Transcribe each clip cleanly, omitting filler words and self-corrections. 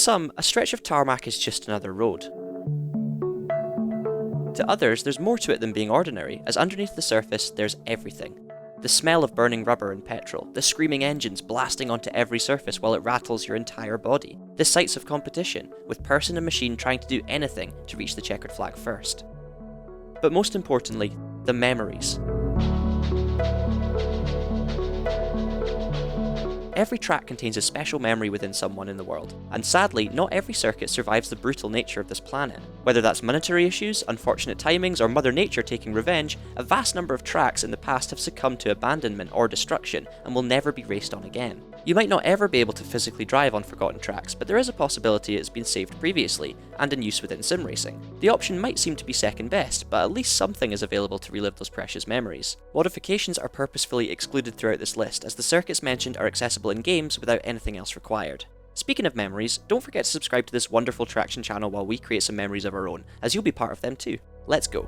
some, a stretch of tarmac is just another road. To others, there's more to it than being ordinary, as underneath the surface, there's everything. The smell of burning rubber and petrol, the screaming engines blasting onto every surface while it rattles your entire body, the sights of competition, with person and machine trying to do anything to reach the checkered flag first. But most importantly, the memories. Every track contains a special memory within someone in the world, and sadly, not every circuit survives the brutal nature of this planet. Whether that's monetary issues, unfortunate timings, or Mother Nature taking revenge, a vast number of tracks in the past have succumbed to abandonment or destruction and will never be raced on again. You might not ever be able to physically drive on forgotten tracks, but there is a possibility it's been saved previously, and in use within sim racing. The option might seem to be second best, but at least something is available to relive those precious memories. Modifications are purposefully excluded throughout this list, as the circuits mentioned are accessible in games without anything else required. Speaking of memories, don't forget to subscribe to this wonderful Traxion channel while we create some memories of our own, as you'll be part of them too. Let's go.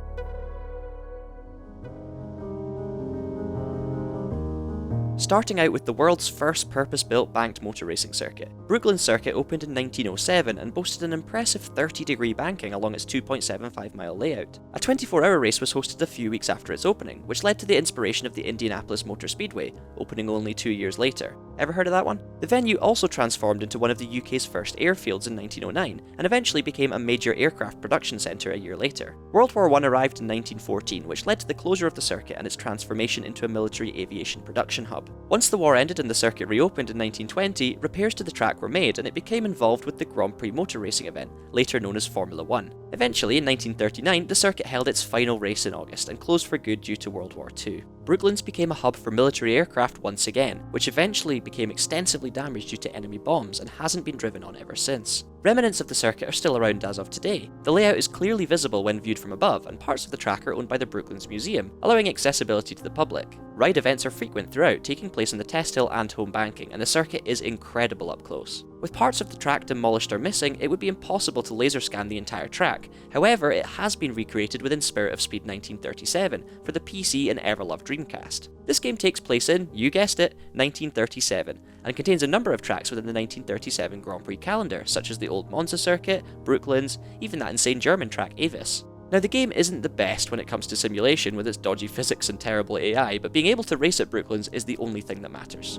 Starting out with the world's first purpose-built banked motor racing circuit. Brooklands circuit opened in 1907 and boasted an impressive 30-degree banking along its 2.75-mile layout. A 24-hour race was hosted a few weeks after its opening, which led to the inspiration of the Indianapolis Motor Speedway, opening only 2 years later. Ever heard of that one? The venue also transformed into one of the UK's first airfields in 1909, and eventually became a major aircraft production centre a year later. World War I arrived in 1914, which led to the closure of the circuit and its transformation into a military aviation production hub. Once the war ended and the circuit reopened in 1920, repairs to the track were made and it became involved with the Grand Prix motor racing event, later known as Formula 1. Eventually, in 1939, the circuit held its final race in August and closed for good due to World War II. Brooklands became a hub for military aircraft once again, which eventually became extensively damaged due to enemy bombs and hasn't been driven on ever since. Remnants of the circuit are still around as of today. The layout is clearly visible when viewed from above, and parts of the track are owned by the Brooklands Museum, allowing accessibility to the public. Ride events are frequent throughout, taking place on the test hill and home banking, and the circuit is incredible up close. With parts of the track demolished or missing, it would be impossible to laser scan the entire track. However, it has been recreated within Spirit of Speed 1937 for the PC and ever-loved Dreamcast. This game takes place in, you guessed it, 1937, and contains a number of tracks within the 1937 Grand Prix calendar, such as the old Monza circuit, Brooklands, even that insane German track Avis. Now, the game isn't the best when it comes to simulation with its dodgy physics and terrible AI, but being able to race at Brooklands is the only thing that matters.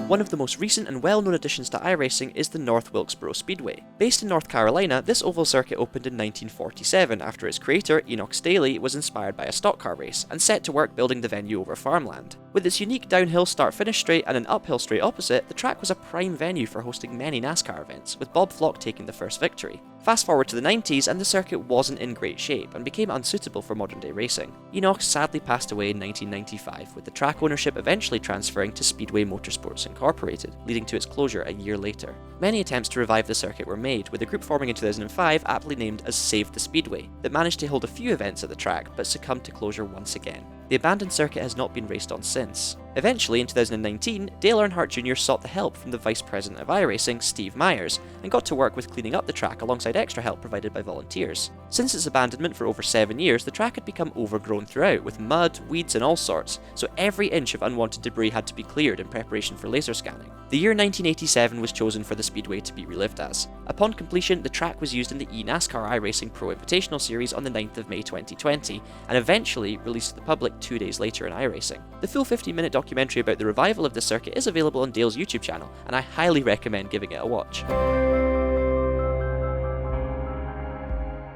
One of the most recent and well-known additions to iRacing is the North Wilkesboro Speedway. Based in North Carolina, this oval circuit opened in 1947 after its creator, Enoch Staley, was inspired by a stock car race and set to work building the venue over farmland. With its unique downhill start-finish straight and an uphill straight opposite, the track was a prime venue for hosting many NASCAR events, with Bob Flock taking the first victory. Fast forward to the 90s and the circuit wasn't in great shape and became unsuitable for modern day racing. Enoch sadly passed away in 1995, with the track ownership eventually transferring to Speedway Motorsports Incorporated, leading to its closure a year later. Many attempts to revive the circuit were made, with a group forming in 2005 aptly named as Save the Speedway, that managed to hold a few events at the track but succumbed to closure once again. The abandoned circuit has not been raced on since. Eventually, in 2019, Dale Earnhardt Jr. sought the help from the Vice President of iRacing, Steve Myers, and got to work with cleaning up the track alongside extra help provided by volunteers. Since its abandonment for over 7 years, the track had become overgrown throughout, with mud, weeds and all sorts, so every inch of unwanted debris had to be cleared in preparation for laser scanning. The year 1987 was chosen for the Speedway to be relived as. Upon completion, the track was used in the eNASCAR iRacing Pro Invitational Series on the 9th of May 2020, and eventually released to the public 2 days later in iRacing. The full 15-minute documentary about the revival of the circuit is available on Dale's YouTube channel, and I highly recommend giving it a watch.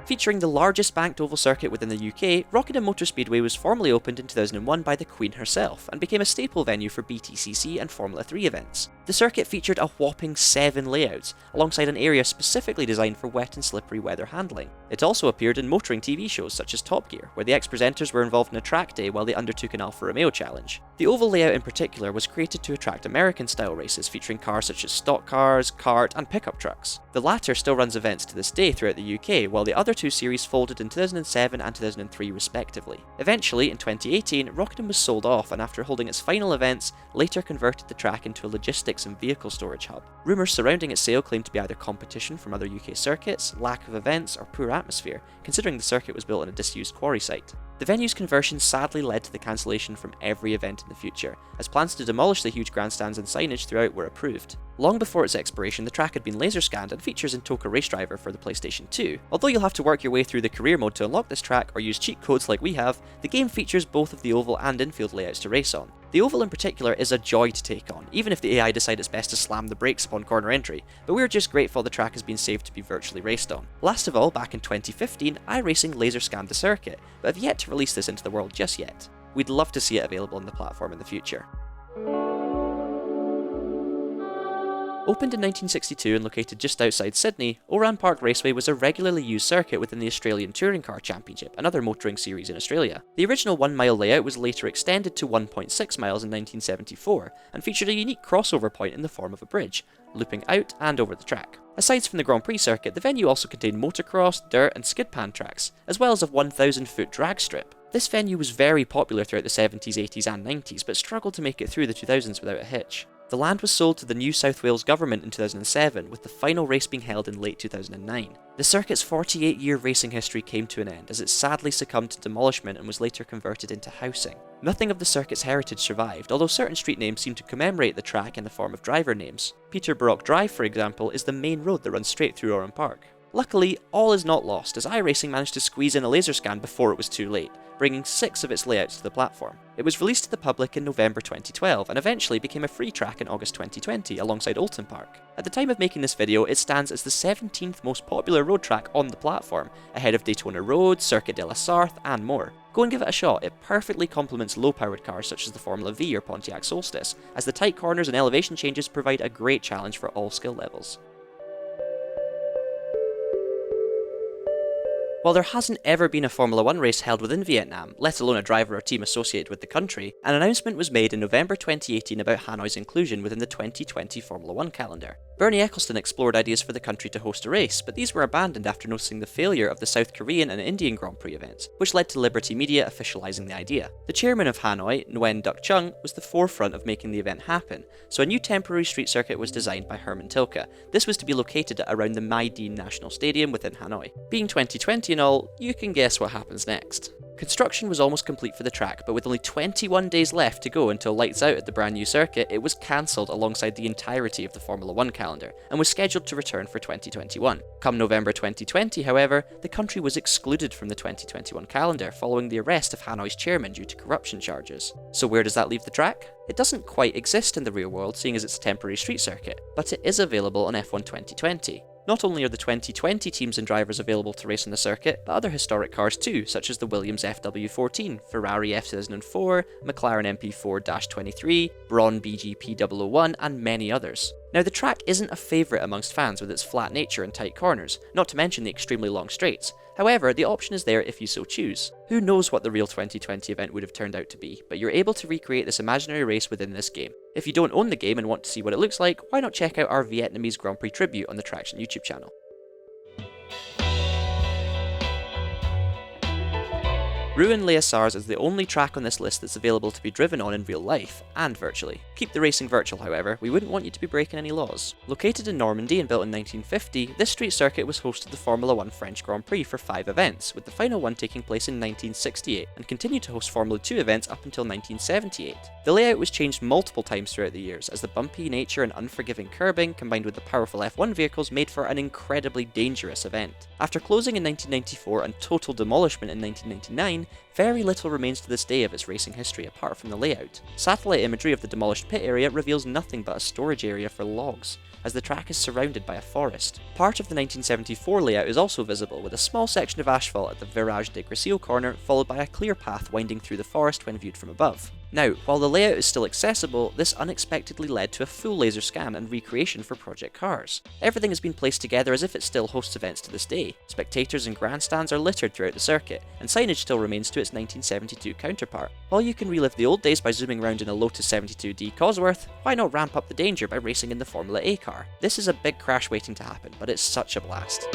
Featuring the largest banked oval circuit within the UK, Rockingham Motor Speedway was formally opened in 2001 by the Queen herself, and became a staple venue for BTCC and Formula 3 events. The circuit featured a whopping 7 layouts, alongside an area specifically designed for wet and slippery weather handling. It also appeared in motoring TV shows such as Top Gear, where the ex-presenters were involved in a track day while they undertook an Alfa Romeo challenge. The oval layout in particular was created to attract American-style races featuring cars such as stock cars, kart, and pickup trucks. The latter still runs events to this day throughout the UK, while the other two series folded in 2007 and 2003 respectively. Eventually, in 2018, Rockingham was sold off and after holding its final events, later converted the track into a logistics and vehicle storage hub. Rumours surrounding its sale claimed to be either competition from other UK circuits, lack of events, or poor atmosphere, considering the circuit was built on a disused quarry site. The venue's conversion sadly led to the cancellation from every event in the future, as plans to demolish the huge grandstands and signage throughout were approved. Long before its expiration, the track had been laser scanned and features in Toka Race Driver for the PlayStation 2. Although you'll have to work your way through the career mode to unlock this track or use cheat codes like we have, the game features both of the oval and infield layouts to race on. The oval in particular is a joy to take on, even if the AI decide it's best to slam the brakes upon corner entry, but we're just grateful the track has been saved to be virtually raced on. Last of all, back in 2015, iRacing laser scanned the circuit, but have yet to release this into the world just yet. We'd love to see it available on the platform in the future. Opened in 1962 and located just outside Sydney, Oran Park Raceway was a regularly used circuit within the Australian Touring Car Championship, another motoring series in Australia. The original 1 mile layout was later extended to 1.6 miles in 1974, and featured a unique crossover point in the form of a bridge, looping out and over the track. Aside from the Grand Prix circuit, the venue also contained motocross, dirt and skid pan tracks, as well as a 1,000-foot drag strip. This venue was very popular throughout the 70s, 80s and 90s, but struggled to make it through the 2000s without a hitch. The land was sold to the New South Wales government in 2007, with the final race being held in late 2009. The circuit's 48-year racing history came to an end as it sadly succumbed to demolishment and was later converted into housing. Nothing of the circuit's heritage survived, although certain street names seem to commemorate the track in the form of driver names. Peter Brock Drive, for example, is the main road that runs straight through Oran Park. Luckily, all is not lost, as iRacing managed to squeeze in a laser scan before it was too late, bringing 6 of its layouts to the platform. It was released to the public in November 2012 and eventually became a free track in August 2020 alongside Oulton Park. At the time of making this video, it stands as the 17th most popular road track on the platform, ahead of Daytona Road, Circuit de la Sarthe and more. Go and give it a shot, it perfectly complements low-powered cars such as the Formula V or Pontiac Solstice, as the tight corners and elevation changes provide a great challenge for all skill levels. While there hasn't ever been a Formula 1 race held within Vietnam, let alone a driver or team associated with the country, an announcement was made in November 2018 about Hanoi's inclusion within the 2020 Formula 1 calendar. Bernie Eccleston explored ideas for the country to host a race, but these were abandoned after noticing the failure of the South Korean and Indian Grand Prix events, which led to Liberty Media officialising the idea. The chairman of Hanoi, Nguyen Duc Chung, was the forefront of making the event happen, so a new temporary street circuit was designed by Herman Tilke. This was to be located around the Mai Dinh National Stadium within Hanoi. Being 2020 and all, you can guess what happens next. Construction was almost complete for the track, but with only 21 days left to go until lights out at the brand new circuit, it was cancelled alongside the entirety of the Formula 1 calendar, and was scheduled to return for 2021. Come November 2020, however, the country was excluded from the 2021 calendar following the arrest of Hanoi's chairman due to corruption charges. So where does that leave the track? It doesn't quite exist in the real world, seeing as it's a temporary street circuit, but it is available on F1 2020. Not only are the 2020 teams and drivers available to race on the circuit, but other historic cars too, such as the Williams FW14, Ferrari F2004, McLaren MP4-23, Braun BGP001, and many others. Now, the track isn't a favourite amongst fans with its flat nature and tight corners, not to mention the extremely long straights. However, the option is there if you so choose. Who knows what the real 2020 event would have turned out to be, but you're able to recreate this imaginary race within this game. If you don't own the game and want to see what it looks like, why not check out our Vietnamese Grand Prix tribute on the Traxion YouTube channel. Rouen-Les-Essarts is the only track on this list that's available to be driven on in real life, and virtually. Keep the racing virtual, however, we wouldn't want you to be breaking any laws. Located in Normandy and built in 1950, this street circuit was host to the Formula 1 French Grand Prix for 5 events, with the final one taking place in 1968, and continued to host Formula 2 events up until 1978. The layout was changed multiple times throughout the years, as the bumpy nature and unforgiving curbing, combined with the powerful F1 vehicles, made for an incredibly dangerous event. After closing in 1994 and total demolishment in 1999, very little remains to this day of its racing history apart from the layout. Satellite imagery of the demolished pit area reveals nothing but a storage area for logs, as the track is surrounded by a forest. Part of the 1974 layout is also visible, with a small section of asphalt at the Virage de Grésil corner, followed by a clear path winding through the forest when viewed from above. Now, while the layout is still accessible, this unexpectedly led to a full laser scan and recreation for Project Cars. Everything has been placed together as if it still hosts events to this day. Spectators and grandstands are littered throughout the circuit, and signage still remains to its 1972 counterpart. While you can relive the old days by zooming around in a Lotus 72D Cosworth, why not ramp up the danger by racing in the Formula A car? This is a big crash waiting to happen, but it's such a blast.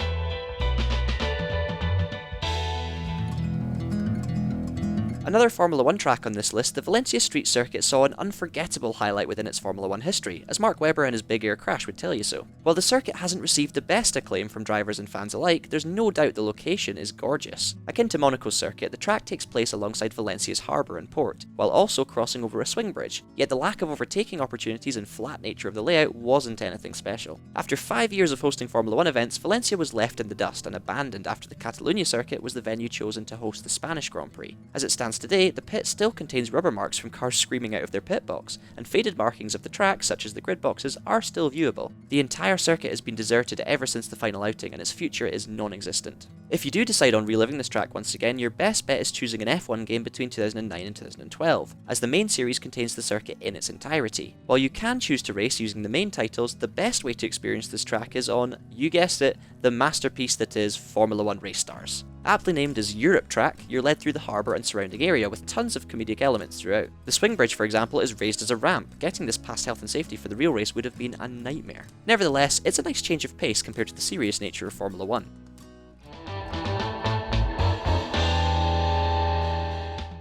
Another Formula 1 track on this list, the Valencia Street Circuit saw an unforgettable highlight within its Formula 1 history, as Mark Webber and his Big Air crash would tell you so. While the circuit hasn't received the best acclaim from drivers and fans alike, there's no doubt the location is gorgeous. Akin to Monaco's circuit, the track takes place alongside Valencia's harbour and port, while also crossing over a swing bridge, yet the lack of overtaking opportunities and flat nature of the layout wasn't anything special. After 5 years of hosting Formula 1 events, Valencia was left in the dust and abandoned after the Catalunya circuit was the venue chosen to host the Spanish Grand Prix. As it stands today, the pit still contains rubber marks from cars screaming out of their pit box, and faded markings of the track, such as the grid boxes, are still viewable. The entire circuit has been deserted ever since the final outing, and its future is non-existent. If you do decide on reliving this track once again, your best bet is choosing an F1 game between 2009 and 2012, as the main series contains the circuit in its entirety. While you can choose to race using the main titles, the best way to experience this track is on, you guessed it, the masterpiece that is Formula 1 Race Stars. Aptly named as Europe Track, you're led through the harbour and surrounding area with tons of comedic elements throughout. The swing bridge, for example, is raised as a ramp. Getting this past health and safety for the real race would have been a nightmare. Nevertheless, it's a nice change of pace compared to the serious nature of Formula 1.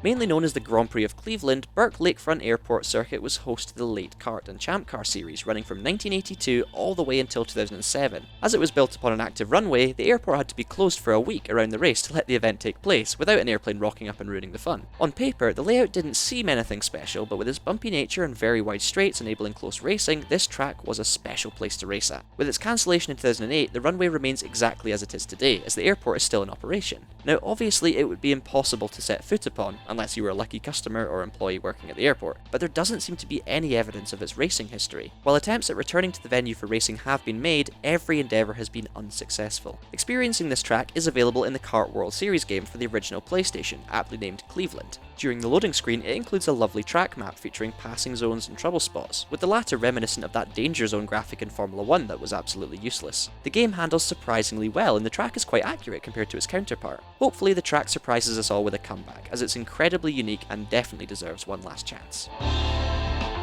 Mainly known as the Grand Prix of Cleveland, Burke Lakefront Airport Circuit was host to the late kart and champ car series, running from 1982 all the way until 2007. As it was built upon an active runway, the airport had to be closed for a week around the race to let the event take place, without an airplane rocking up and ruining the fun. On paper, the layout didn't seem anything special, but with its bumpy nature and very wide straights enabling close racing, this track was a special place to race at. With its cancellation in 2008, the runway remains exactly as it is today, as the airport is still in operation. Now, obviously, it would be impossible to set foot upon, unless you were a lucky customer or employee working at the airport, but there doesn't seem to be any evidence of its racing history. While attempts at returning to the venue for racing have been made, every endeavour has been unsuccessful. Experiencing this track is available in the Kart World Series game for the original PlayStation, aptly named Cleveland. During the loading screen, it includes a lovely track map featuring passing zones and trouble spots, with the latter reminiscent of that danger zone graphic in Formula 1 that was absolutely useless. The game handles surprisingly well, and the track is quite accurate compared to its counterpart. Hopefully the track surprises us all with a comeback, as it's incredibly unique and definitely deserves one last chance.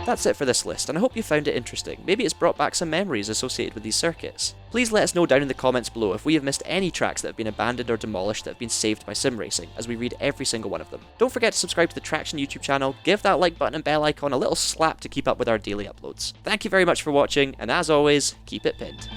That's it for this list, and I hope you found it interesting. Maybe it's brought back some memories associated with these circuits. Please let us know down in the comments below if we have missed any tracks that have been abandoned or demolished that have been saved by sim racing, as we read every single one of them. Don't forget to subscribe to the Traxion YouTube channel, give that like button and bell icon a little slap to keep up with our daily uploads. Thank you very much for watching, and as always, keep it pinned.